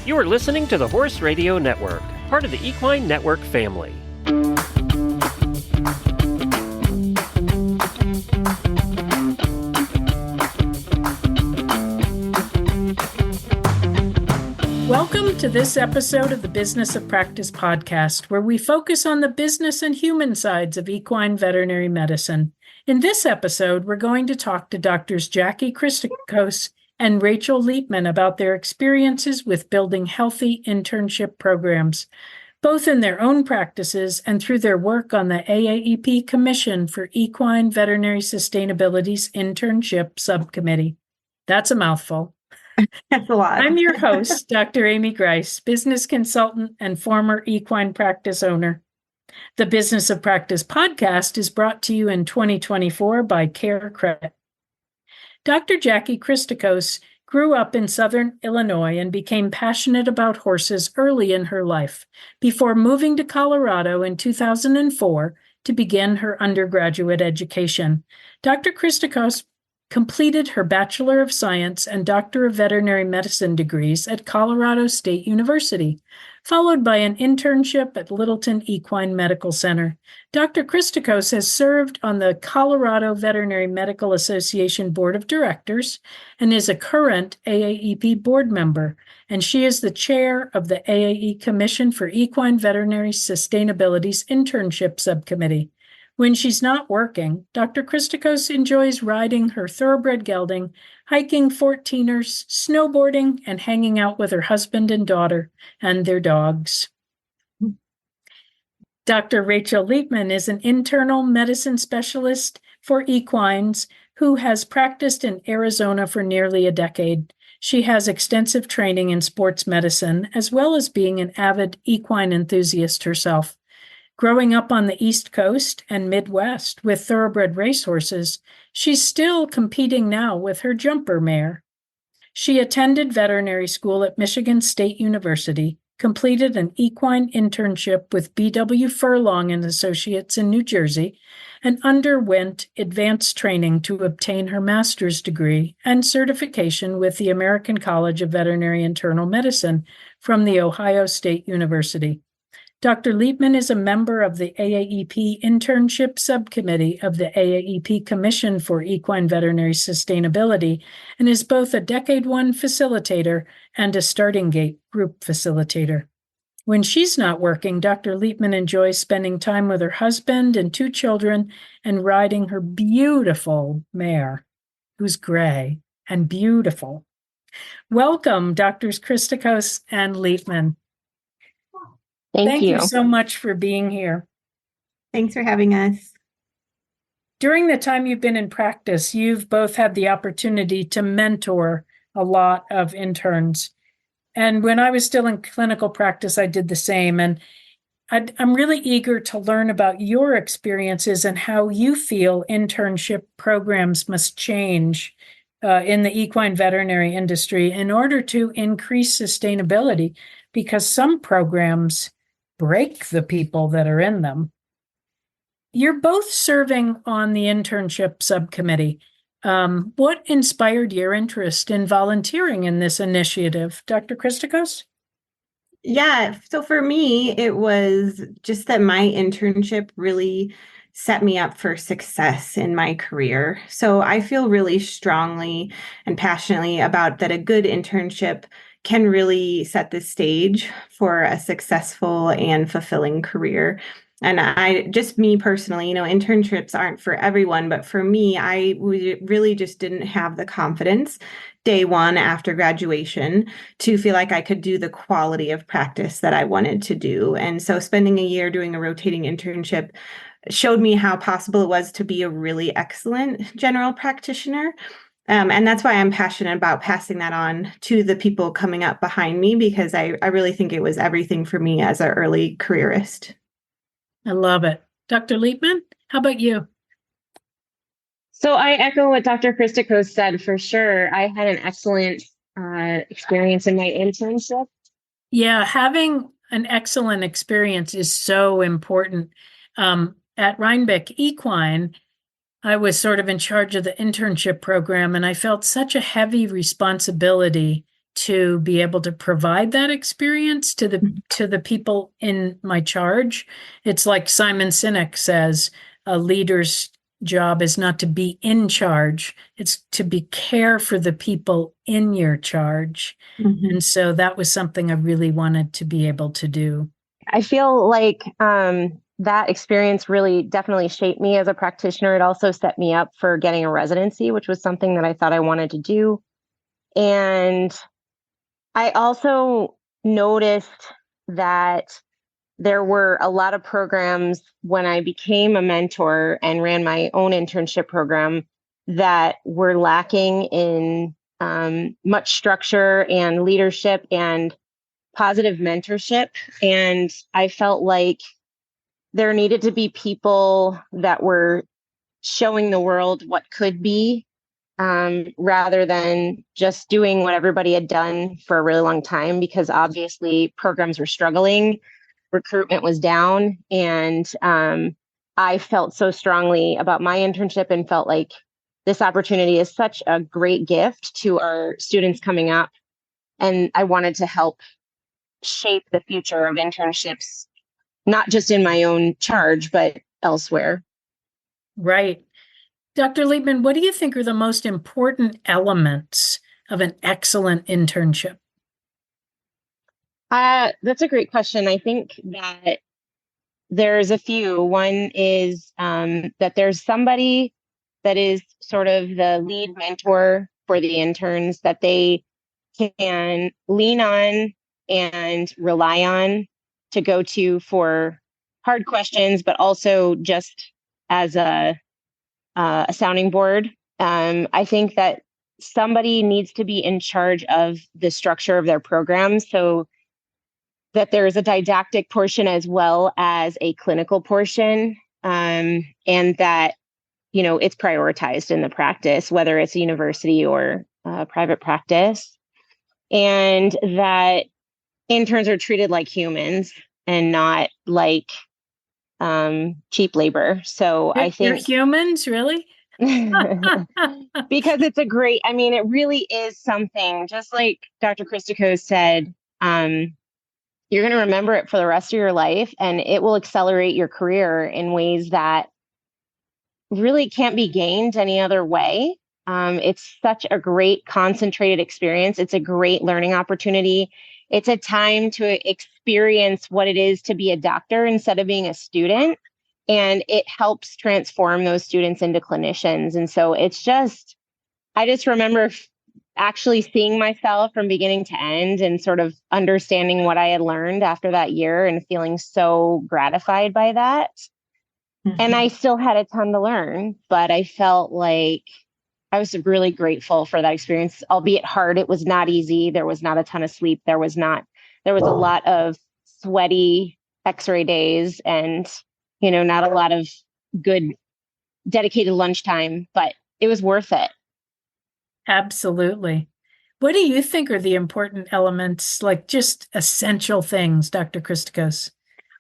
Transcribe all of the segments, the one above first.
You are listening to the Horse Radio Network, part of the Equine Network family. Welcome to this episode of the Business of Practice podcast, where we focus on the business and human sides of equine veterinary medicine. In this episode, we're going to talk to Doctors Jackie Christakos and Rachel Liepman about their experiences with building healthy internship programs, both in their own practices and through their work on the AAEP Commission for Equine Veterinary Sustainability's Internship Subcommittee. That's a mouthful. That's a lot. I'm your host, Dr. Amy Grice, business consultant and former equine practice owner. The Business of Practice podcast is brought to you in 2024 by Care Credit. Dr. Jackie Christakos grew up in Southern Illinois and became passionate about horses early in her life, before moving to Colorado in 2004 to begin her undergraduate education. Dr. Christakos completed her Bachelor of Science and Doctor of Veterinary Medicine degrees at Colorado State University, followed by an internship at Littleton Equine Medical Center. Dr. Christakos has served on the Colorado Veterinary Medical Association Board of Directors and is a current AAEP board member, and she is the chair of the AAE Commission for Equine Veterinary Sustainability's Internship Subcommittee. When she's not working, Dr. Christakos enjoys riding her thoroughbred gelding, hiking 14ers, snowboarding, and hanging out with her husband and daughter and their dogs. Dr. Rachel Liepman is an internal medicine specialist for equines who has practiced in Arizona for nearly a decade. She has extensive training in sports medicine, as well as being an avid equine enthusiast herself. Growing up on the East Coast and Midwest with thoroughbred racehorses, she's still competing now with her jumper mare. She attended veterinary school at Michigan State University, completed an equine internship with B.W. Furlong and Associates in New Jersey, and underwent advanced training to obtain her master's degree and certification with the American College of Veterinary Internal Medicine from the Ohio State University. Dr. Liepman is a member of the AAEP Internship Subcommittee of the AAEP Commission for Equine Veterinary Sustainability and is both a Decade One facilitator and a Starting Gate group facilitator. When she's not working, Dr. Liepman enjoys spending time with her husband and two children and riding her beautiful mare, who's gray and beautiful. Welcome, Drs. Christakos and Liepman. Thank you so much for being here. Thanks for having us. During the time you've been in practice, you've both had the opportunity to mentor a lot of interns. And when I was still in clinical practice, I did the same. And I'm really eager to learn about your experiences and how you feel internship programs must change in the equine veterinary industry in order to increase sustainability, because some programs break the people that are in them. You're both serving on the internship subcommittee. What inspired your interest in volunteering in this initiative, Dr. Christakos? Yeah, so for me, it was just that my internship really set me up for success in my career. So I feel really strongly and passionately about that a good internship can really set the stage for a successful and fulfilling career. And me personally, internships aren't for everyone, but for me, I really just didn't have the confidence day one after graduation to feel like I could do the quality of practice that I wanted to do. And so spending a year doing a rotating internship showed me how possible it was to be a really excellent general practitioner. And that's why I'm passionate about passing that on to the people coming up behind me, because I really think it was everything for me as an early careerist. I love it. Dr. Liepman, how about you? So I echo what Dr. Christakos said for sure. I had an excellent experience in my internship. Yeah, having an excellent experience is so important. At Rhinebeck Equine, I was sort of in charge of the internship program, and I felt such a heavy responsibility to be able to provide that experience to the people in my charge. It's like Simon Sinek says, a leader's job is not to be in charge, it's to be care for the people in your charge. Mhm. And so that was something I really wanted to be able to do. I feel like that experience really definitely shaped me as a practitioner. It also set me up for getting a residency, which was something that I thought I wanted to do. And I also noticed that there were a lot of programs when I became a mentor and ran my own internship program that were lacking in much structure and leadership and positive mentorship. And I felt like there needed to be people that were showing the world what could be, rather than just doing what everybody had done for a really long time, because obviously programs were struggling, recruitment was down, and I felt so strongly about my internship and felt like this opportunity is such a great gift to our students coming up. And I wanted to help shape the future of internships, not just in my own charge, but elsewhere. Right. Dr. Liebman, what do you think are the most important elements of an excellent internship? That's a great question. I think that there's a few. One is that there's somebody that is sort of the lead mentor for the interns that they can lean on and rely on to go to for hard questions, but also just as a sounding board. I think that somebody needs to be in charge of the structure of their program so that there is a didactic portion as well as a clinical portion, and that, you know, it's prioritized in the practice, whether it's a university or private practice, and that interns are treated like humans and not like cheap labor. So I You're think humans, really? because it's a great, I mean, it really is something, just like Dr. Christikos said, you're going to remember it for the rest of your life, and it will accelerate your career in ways that really can't be gained any other way. It's such a great concentrated experience. It's a great learning opportunity. It's a time to experience what it is to be a doctor instead of being a student. And it helps transform those students into clinicians. And so it's just, I just remember actually seeing myself from beginning to end and sort of understanding what I had learned after that year and feeling so gratified by that. Mm-hmm. And I still had a ton to learn, but I felt like I was really grateful for that experience, albeit hard. It was not easy. There was not a ton of sleep. There was a lot of sweaty x-ray days and, you know, not a lot of good dedicated lunchtime, but it was worth it. Absolutely. What do you think are the important elements, like just essential things, Dr. Christikos?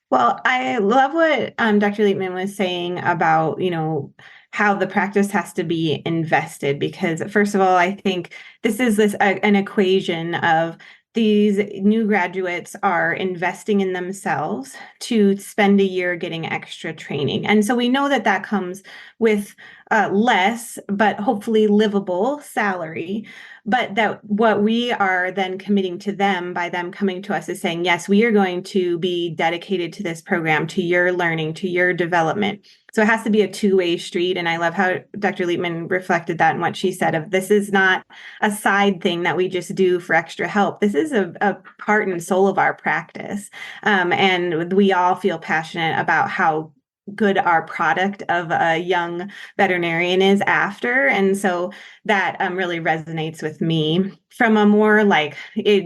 Well, I love what Dr. Liebman was saying about, you know, how the practice has to be invested, because first of all, I think this is an equation of these new graduates are investing in themselves to spend a year getting extra training. And so we know that that comes with less, but hopefully livable salary. But that what we are then committing to them by them coming to us is saying, yes, we are going to be dedicated to this program, to your learning, to your development. So it has to be a two-way street. And I love how Dr. Liebman reflected that in what she said of this is not a side thing that we just do for extra help. This is a part and soul of our practice. And we all feel passionate about how good our product of a young veterinarian is after. And so that really resonates with me from a more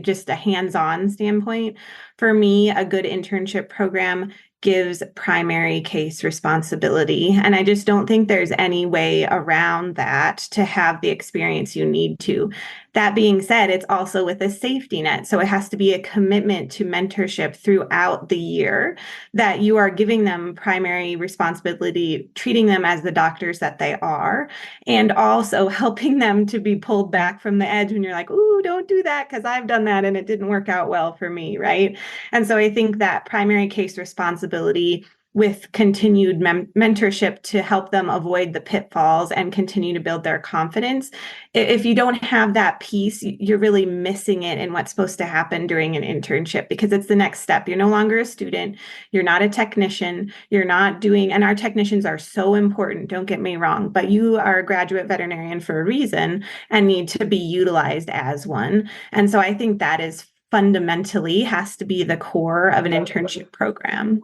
just a hands-on standpoint. For me, a good internship program gives primary case responsibility. And I just don't think there's any way around that to have the experience you need to. That being said, it's also with a safety net. So it has to be a commitment to mentorship throughout the year, that you are giving them primary responsibility, treating them as the doctors that they are, and also helping them to be pulled back from the edge when you're like, ooh, don't do that because I've done that and it didn't work out well for me, right? And so I think that primary case responsibility with continued mentorship to help them avoid the pitfalls and continue to build their confidence. If you don't have that piece, you're really missing it in what's supposed to happen during an internship, because it's the next step. You're no longer a student. You're not a technician. You're not doing, and our technicians are so important, don't get me wrong, but you are a graduate veterinarian for a reason and need to be utilized as one. And so I think that is fundamentally has to be the core of an internship program.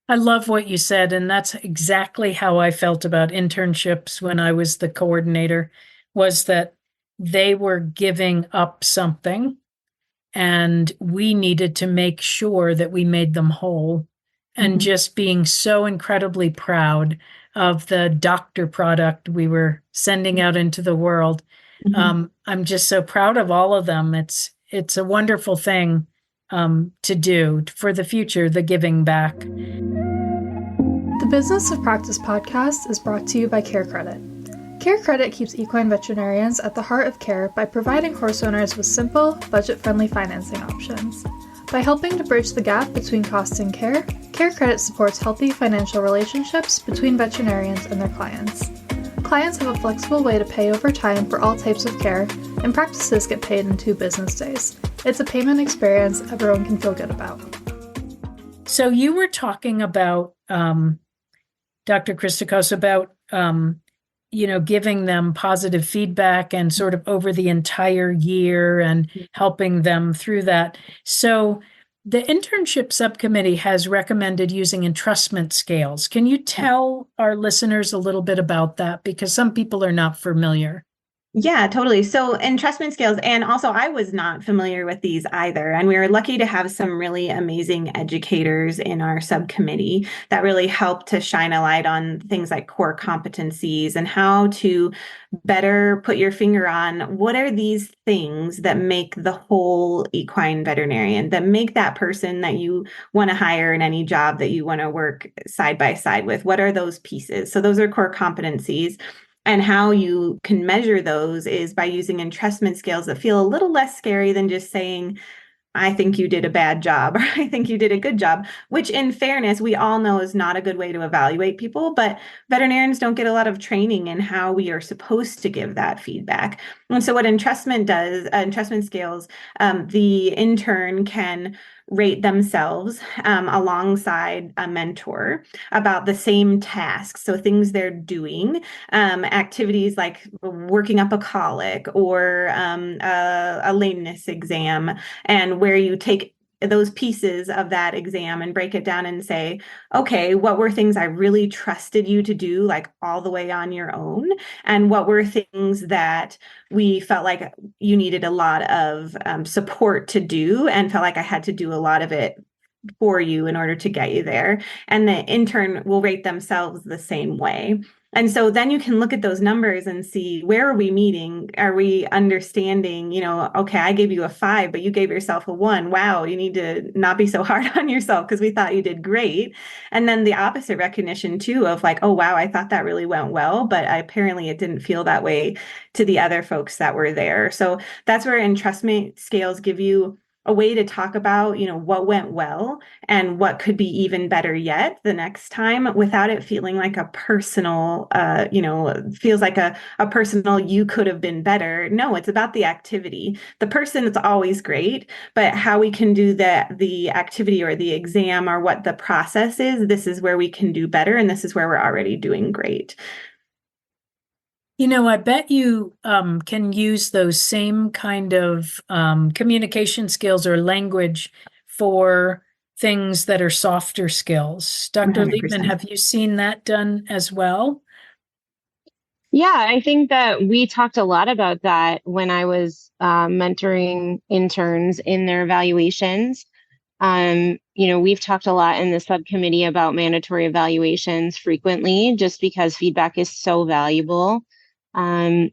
I love what you said, and that's exactly how I felt about internships when I was the coordinator, was that they were giving up something, and we needed to make sure that we made them whole, and just being so incredibly proud of the doctor product we were sending out into the world. I'm just so proud of all of them. It's a wonderful thing to do for the future, the giving back. The Business of Practice podcast is brought to you by Care Credit. Care Credit keeps equine veterinarians at the heart of care by providing horse owners with simple, budget-friendly financing options. By helping to bridge the gap between cost and care, Care Credit supports healthy financial relationships between veterinarians and their clients. Clients have a flexible way to pay over time for all types of care, and practices get paid in 2 business days. It's a payment experience everyone can feel good about. So you were talking about, Dr. Christakos, about, giving them positive feedback and sort of over the entire year and helping them through that. So the internship subcommittee has recommended using entrustment scales. Can you tell our listeners a little bit about that? Because some people are not familiar. Yeah, totally. So entrustment scales, and also I was not familiar with these either. And we were lucky to have some really amazing educators in our subcommittee that really helped to shine a light on things like core competencies and how to better put your finger on what are these things that make the whole equine veterinarian, that make that person that you want to hire in any job that you want to work side by side with. What are those pieces? So those are core competencies. And how you can measure those is by using entrustment scales that feel a little less scary than just saying, I think you did a bad job, or I think you did a good job, which in fairness, we all know is not a good way to evaluate people, but veterinarians don't get a lot of training in how we are supposed to give that feedback. And so what entrustment does, entrustment scales, the intern can rate themselves alongside a mentor about the same tasks. So things they're doing, activities like working up a colic or a lameness exam, and where you take those pieces of that exam and break it down and say, okay, what were things I really trusted you to do, like all the way on your own? And what were things that we felt like you needed a lot of support to do and felt like I had to do a lot of it for you in order to get you there? And the intern will rate themselves the same way. And so then you can look at those numbers and see, where are we meeting? Are we understanding, okay, I gave you a 5, but you gave yourself a 1. Wow, you need to not be so hard on yourself because we thought you did great. And then the opposite recognition too of like, oh, wow, I thought that really went well, but apparently it didn't feel that way to the other folks that were there. So that's where entrustment scales give you a way to talk about, what went well and what could be even better yet the next time, without it feeling like a personal, feels like a personal, you could have been better. No, it's about the activity. The person is always great, but how we can do the activity or the exam or what the process is, this is where we can do better. And this is where we're already doing great. I bet you can use those same kind of communication skills or language for things that are softer skills. Dr. 100%. Liebman, have you seen that done as well? Yeah, I think that we talked a lot about that when I was mentoring interns in their evaluations. We've talked a lot in the subcommittee about mandatory evaluations frequently, just because feedback is so valuable. And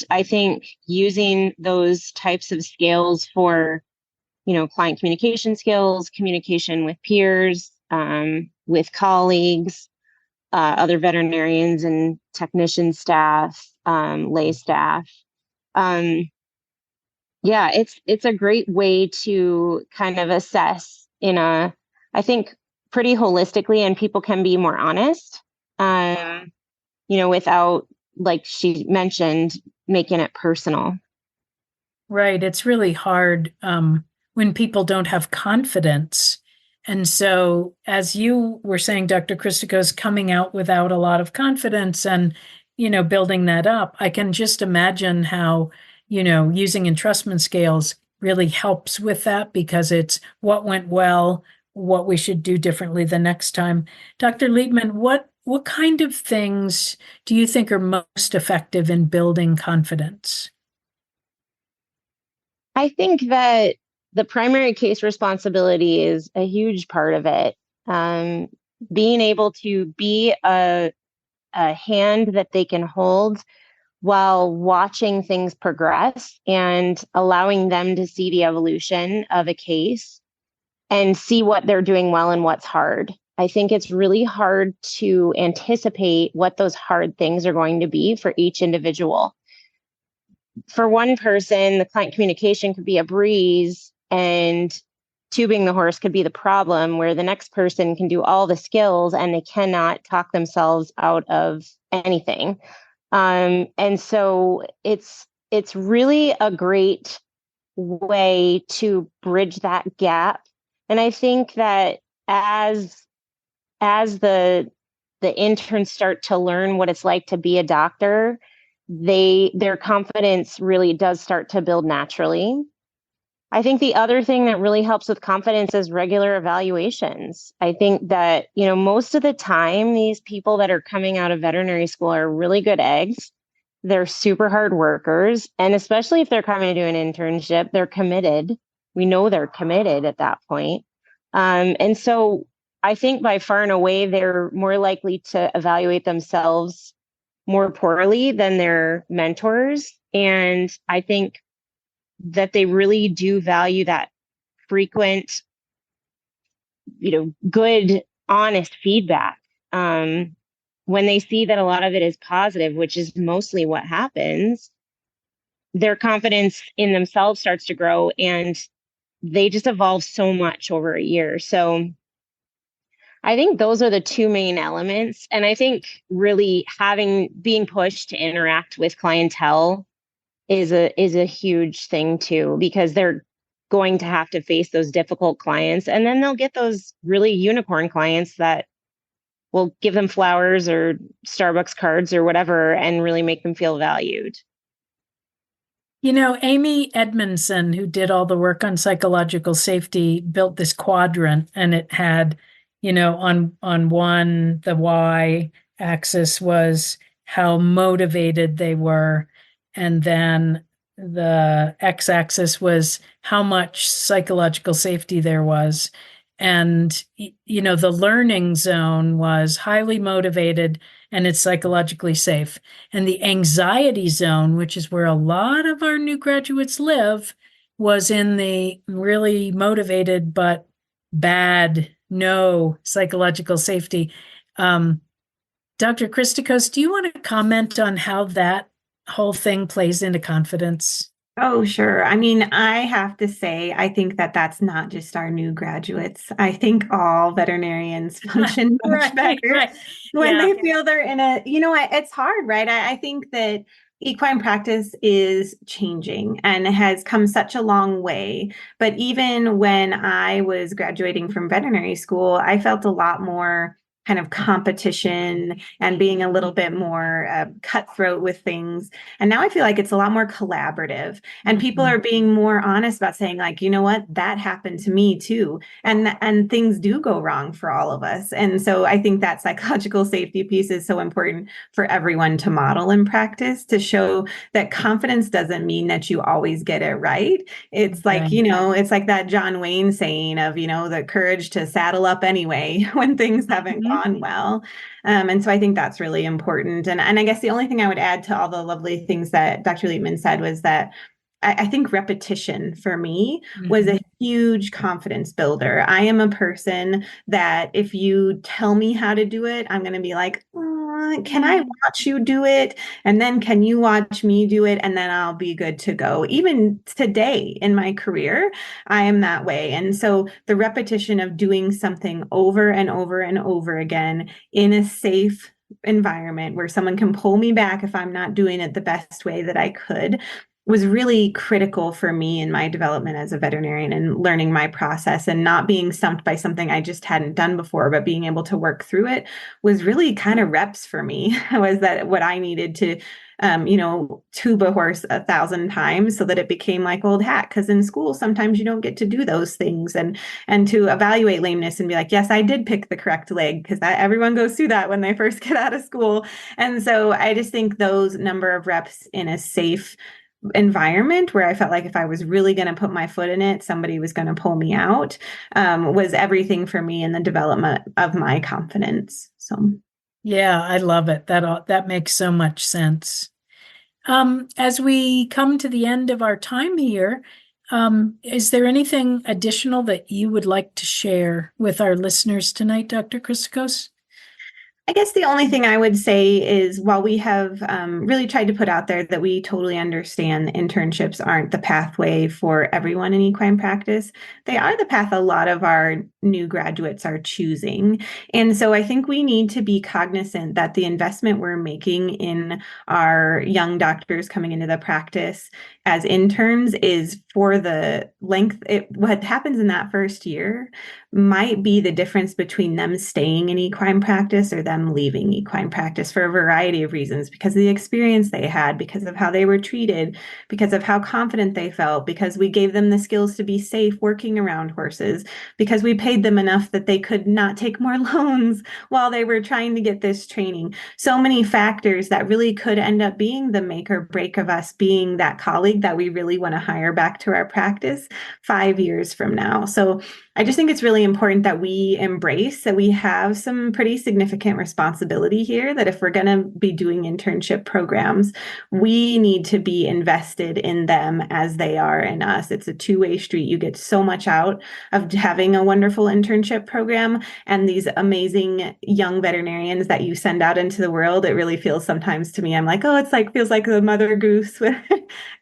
I think using those types of scales for, client communication skills, communication with peers, with colleagues, other veterinarians and technician staff, lay staff. Yeah, it's a great way to kind of assess I think pretty holistically, and people can be more honest, without, like she mentioned, making it personal. Right. It's really hard when people don't have confidence. And so, as you were saying, Dr. Christakos, coming out without a lot of confidence and, building that up, I can just imagine how, using entrustment scales really helps with that, because it's what went well, what we should do differently the next time. Dr. Liebman, what kind of things do you think are most effective in building confidence? I think that the primary case responsibility is a huge part of it. Being able to be a hand that they can hold while watching things progress and allowing them to see the evolution of a case and see what they're doing well and what's hard. I think it's really hard to anticipate what those hard things are going to be for each individual. For one person, the client communication could be a breeze and tubing the horse could be the problem, where the next person can do all the skills and they cannot talk themselves out of anything. And so it's really a great way to bridge that gap. And I think that as the interns start to learn what it's like to be a doctor, their confidence really does start to build naturally. I think the other thing that really helps with confidence is regular evaluations. I think that, most of the time, these people that are coming out of veterinary school are really good eggs. They're super hard workers. And especially if they're coming to do an internship, they're committed. We know they're committed at that point. And so I think by far and away, they're more likely to evaluate themselves more poorly than their mentors. And I think that they really do value that frequent, good, honest feedback. When they see that a lot of it is positive, which is mostly what happens, their confidence in themselves starts to grow and they just evolve so much over a year. So I think those are the two main elements. And I think really being pushed to interact with clientele is a huge thing too, because they're going to have to face those difficult clients, and then they'll get those really unicorn clients that will give them flowers or Starbucks cards or whatever and really make them feel valued. Amy Edmondson, who did all the work on psychological safety, built this quadrant, and it had, on one, the Y axis was how motivated they were. And then the x-axis was how much psychological safety there was. And, the learning zone was highly motivated and it's psychologically safe. And the anxiety zone, which is where a lot of our new graduates live, was in the really motivated but bad, no psychological safety. Dr. Christakos, do you want to comment on how that whole thing plays into confidence? Oh, sure. I mean, I have to say, I think that that's not just our new graduates. I think all veterinarians function much better when they feel they're in it's hard, right? I think that equine practice is changing and has come such a long way. But even when I was graduating from veterinary school, I felt a lot more kind of competition and being a little bit more cutthroat with things. And now I feel like it's a lot more collaborative, and people are being more honest about saying, like, you know what, that happened to me too. And things do go wrong for all of us. And so I think that psychological safety piece is so important for everyone to model and practice, to show that confidence doesn't mean that you always get it right. It's like, it's like that John Wayne saying of, the courage to saddle up anyway when things haven't gone well. And so I think that's really important. And I guess the only thing I would add to all the lovely things that Dr. Liebman said was that I think repetition for me was a huge confidence builder. I am a person that if you tell me how to do it, I'm going to be like, can I watch you do it? And then can you watch me do it? And then I'll be good to go. Even today in my career, I am that way. And so the repetition of doing something over and over and over again in a safe environment where someone can pull me back if I'm not doing it the best way that I could was really critical for me in my development as a veterinarian and learning my process, and not being stumped by something I just hadn't done before, but being able to work through it was really kind of reps for me. Was that what I needed to, tube a horse 1,000 times so that it became like old hat. Because in school, sometimes you don't get to do those things, and to evaluate lameness and be like, yes, I did pick the correct leg, because everyone goes through that when they first get out of school. And so I just think those number of reps in a safe environment where I felt like if I was really going to put my foot in it, somebody was going to pull me out, was everything for me in the development of my confidence. So, yeah, I love it. That makes so much sense. As we come to the end of our time here, is there anything additional that you would like to share with our listeners tonight, Dr. Christakos? I guess the only thing I would say is, while we have really tried to put out there that we totally understand internships aren't the pathway for everyone in equine practice, they are the path a lot of our new graduates are choosing. And so I think we need to be cognizant that the investment we're making in our young doctors coming into the practice as interns is for the length. What happens in that first year might be the difference between them staying in equine practice or them leaving equine practice, for a variety of reasons, because of the experience they had, because of how they were treated, because of how confident they felt, because we gave them the skills to be safe working around horses, because we paid them enough that they could not take more loans while they were trying to get this training. So many factors that really could end up being the make or break of us being that colleague that we really want to hire back to our practice 5 years from now. So I just think it's really important that we embrace that we have some pretty significant responsibility here, that if we're going to be doing internship programs, we need to be invested in them as they are in us. It's a two-way street. You get so much out of having a wonderful internship program, and these amazing young veterinarians that you send out into the world. It really feels sometimes to me, I'm like, oh, feels like the Mother Goose with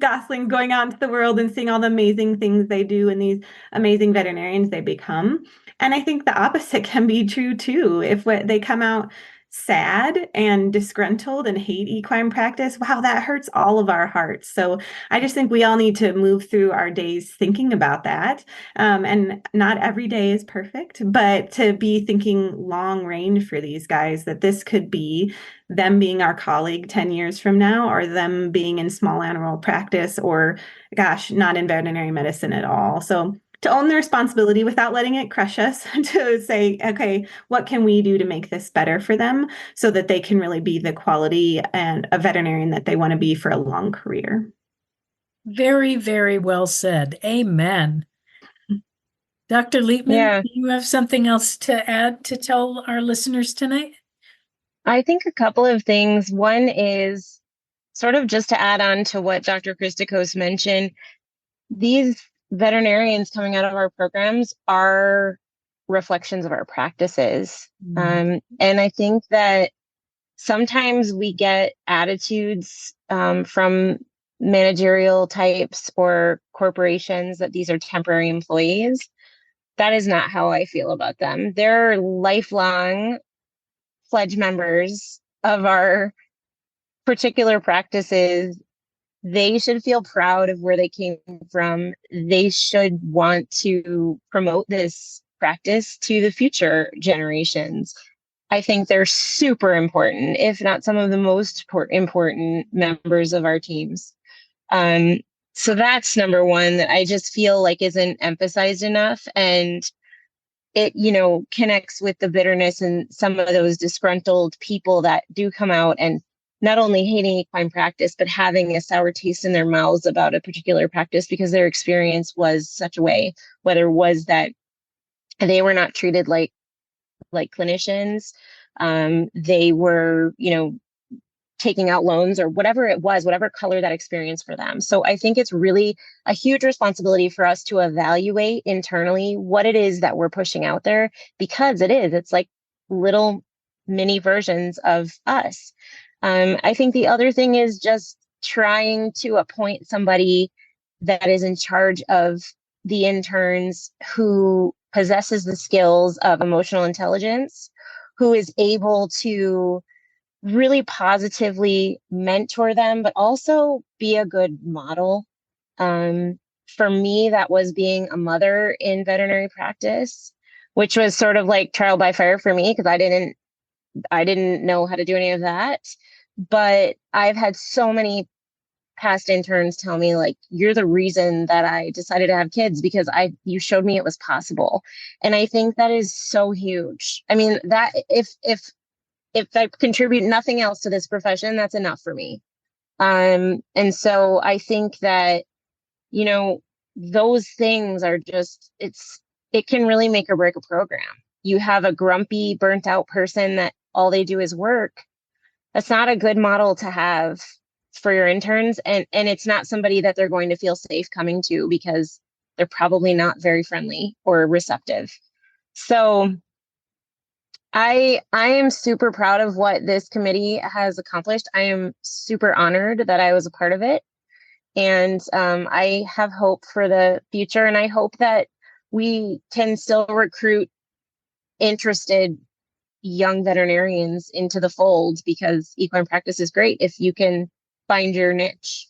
goslings going out into the world and seeing all the amazing things they do and these amazing veterinarians they become. And I think the opposite can be true too. If they come out sad and disgruntled and hate equine practice, wow, that hurts all of our hearts. So I just think we all need to move through our days thinking about that. And not every day is perfect, but to be thinking long range for these guys, that this could be them being our colleague 10 years from now, or them being in small animal practice, or gosh, not in veterinary medicine at all. So to own the responsibility without letting it crush us, to say, okay, what can we do to make this better for them so that they can really be the quality and a veterinarian that they want to be for a long career? Very, very well said. Amen. Dr. Liebman, do you have something else to add to tell our listeners tonight? I think a couple of things. One is sort of just to add on to what Dr. Christakos mentioned. These veterinarians coming out of our programs are reflections of our practices. And I think that sometimes we get attitudes from managerial types or corporations that these are temporary employees. That is not how I feel about them. They're lifelong pledge members of our particular practices. They should feel proud of where they came from. They should want to promote this practice to the future generations. I think they're super important, if not some of the most important members of our teams. So that's number one that I just feel like isn't emphasized enough. And it, connects with the bitterness and some of those disgruntled people that do come out and not only hating equine practice, but having a sour taste in their mouths about a particular practice because their experience was such a way, whether it was that they were not treated like clinicians, they were, taking out loans or whatever it was, whatever color that experience for them. So I think it's really a huge responsibility for us to evaluate internally what it is that we're pushing out there, because it's like little mini versions of us. I think the other thing is just trying to appoint somebody that is in charge of the interns who possesses the skills of emotional intelligence, who is able to really positively mentor them, but also be a good model. For me, that was being a mother in veterinary practice, which was sort of like trial by fire for me because I didn't know how to do any of that. But I've had so many past interns tell me, like, you're the reason that I decided to have kids because you showed me it was possible. And I think that is so huge. I mean, that if I contribute nothing else to this profession, that's enough for me. And so I think that, those things are just, it can really make or break a program. You have a grumpy, burnt out person that all they do is work. That's not a good model to have for your interns. And it's not somebody that they're going to feel safe coming to because they're probably not very friendly or receptive. So I am super proud of what this committee has accomplished. I am super honored that I was a part of it. And I have hope for the future. And I hope that we can still recruit interested young veterinarians into the fold because equine practice is great if you can find your niche.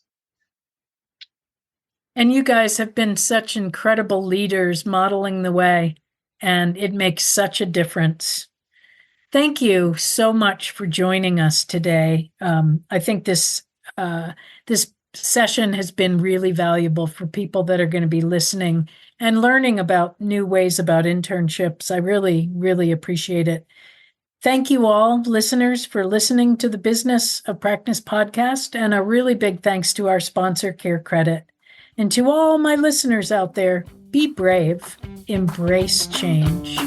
And you guys have been such incredible leaders modeling the way, and it makes such a difference. Thank you so much for joining us today. I think this session has been really valuable for people that are going to be listening and learning about new ways about internships. I really, really appreciate it. Thank you all, listeners, for listening to the Business of Practice podcast, and a really big thanks to our sponsor, CareCredit. And to all my listeners out there, be brave, embrace change.